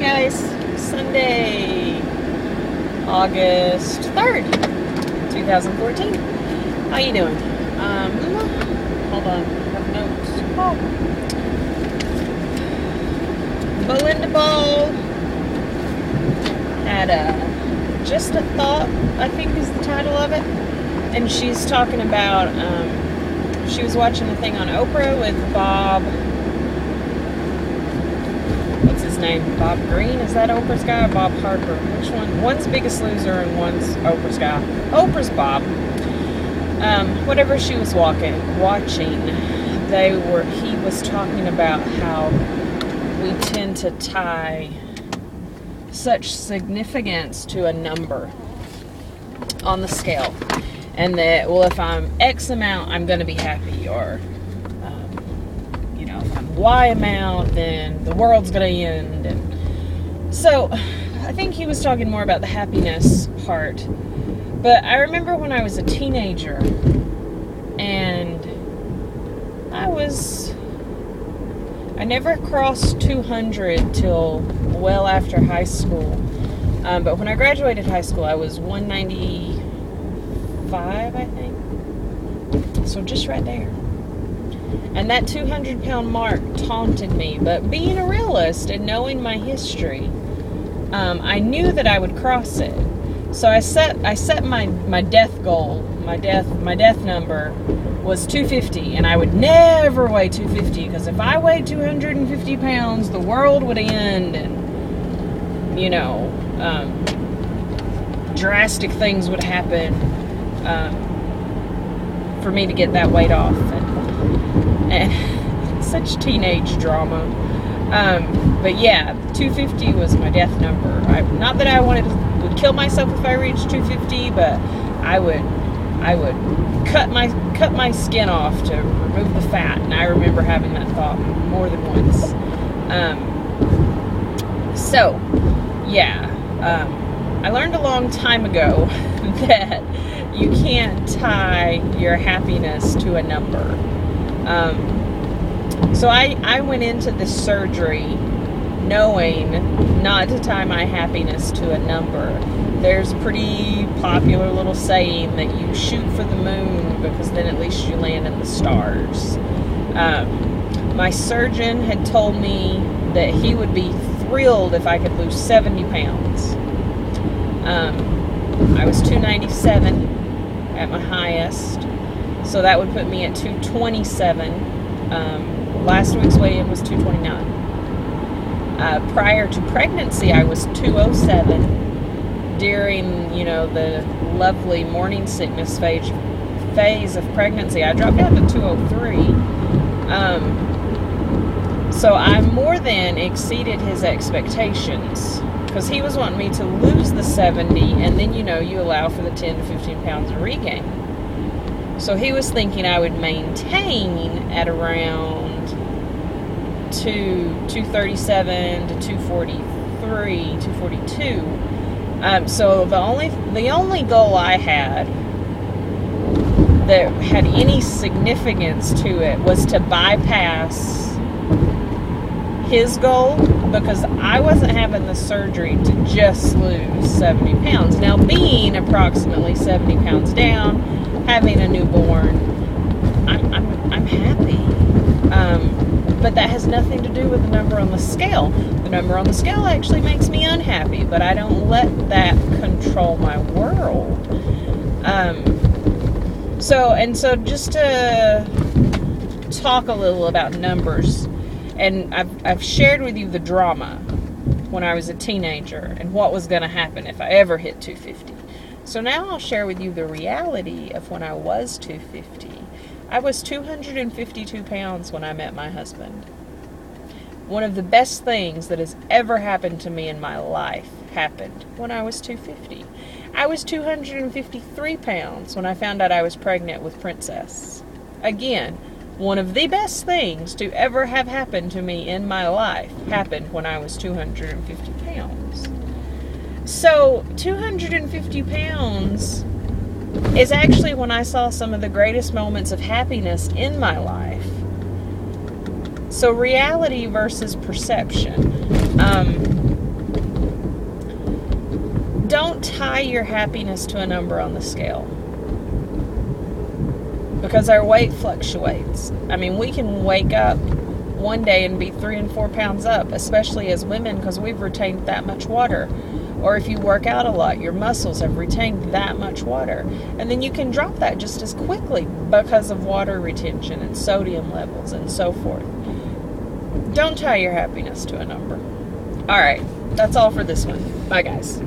guys, Sunday, August 3rd, 2014. How you doing? Hold on, I have notes. Belinda Ball had Just a Thought, I think is the title of it. And she's talking about, she was watching a thing on Oprah with Bob, what's his name? Bob Green? Is that Oprah's guy or Bob Harper? Which one? One's Biggest Loser and one's Oprah's guy. Oprah's Bob. Whatever she was watching, he was talking about how we tend to tie such significance to a number on the scale. And that, well, if I'm X amount, I'm going to be happy. Or, if I'm Y amount, then the world's going to end. And so, I think he was talking more about the happiness part. But I remember when I was a teenager, and I never crossed 200 till well after high school. But when I graduated high school, I was 195, I think. So just right there. And that 200-pound mark taunted me. But being a realist and knowing my history, I knew that I would cross it. So I set my death goal. My death number was 250, and I would never weigh 250, because if I weighed 250 pounds, the world would end, and drastic things would happen for me to get that weight off, and such teenage drama. But yeah, 250 was my death number. Not that I would kill myself if I reached 250, but I would cut my skin off to remove the fat. And I remember having that thought more than once. I learned a long time ago that you can't tie your happiness to a number. So I went into this surgery knowing not to tie my happiness to a number. There's a pretty popular little saying that you shoot for the moon, because then at least you land in the stars. My surgeon had told me that he would be thrilled if I could lose 70 pounds. I was 297 at my highest, so that would put me at 227. Last week's weigh-in was 229. Prior to pregnancy, I was 207. During, the lovely morning sickness phase of pregnancy, I dropped down to 203. So I more than exceeded his expectations, because he was wanting me to lose the 70, and then, you allow for the 10 to 15 pounds of regain. So he was thinking I would maintain at around 237 to 243, 242. So the only goal I had that had any significance to it was to bypass his goal, because I wasn't having the surgery to just lose 70 pounds. Now, being approximately 70 pounds down, having a newborn, I'm happy. But that has nothing to do with the number on the scale. The number on the scale actually makes me unhappy, but I don't let that control my world. So just to talk a little about numbers, and I've shared with you the drama when I was a teenager and what was going to happen if I ever hit 250. So now I'll share with you the reality of when I was 250. I was 252 pounds when I met my husband. One of the best things that has ever happened to me in my life happened when I was 250. I was 253 pounds when I found out I was pregnant with Princess. Again, one of the best things to ever have happened to me in my life happened when I was 250 pounds. So, 250 pounds is actually when I saw some of the greatest moments of happiness in my life. So reality versus perception. don't tie your happiness to a number on the scale, because our weight fluctuates. I mean, we can wake up one day and be 3 and 4 pounds up, especially as women, because we've retained that much water. Or if you work out a lot, your muscles have retained that much water. And then you can drop that just as quickly because of water retention and sodium levels and so forth. Don't tie your happiness to a number. All right, that's all for this one. Bye, guys.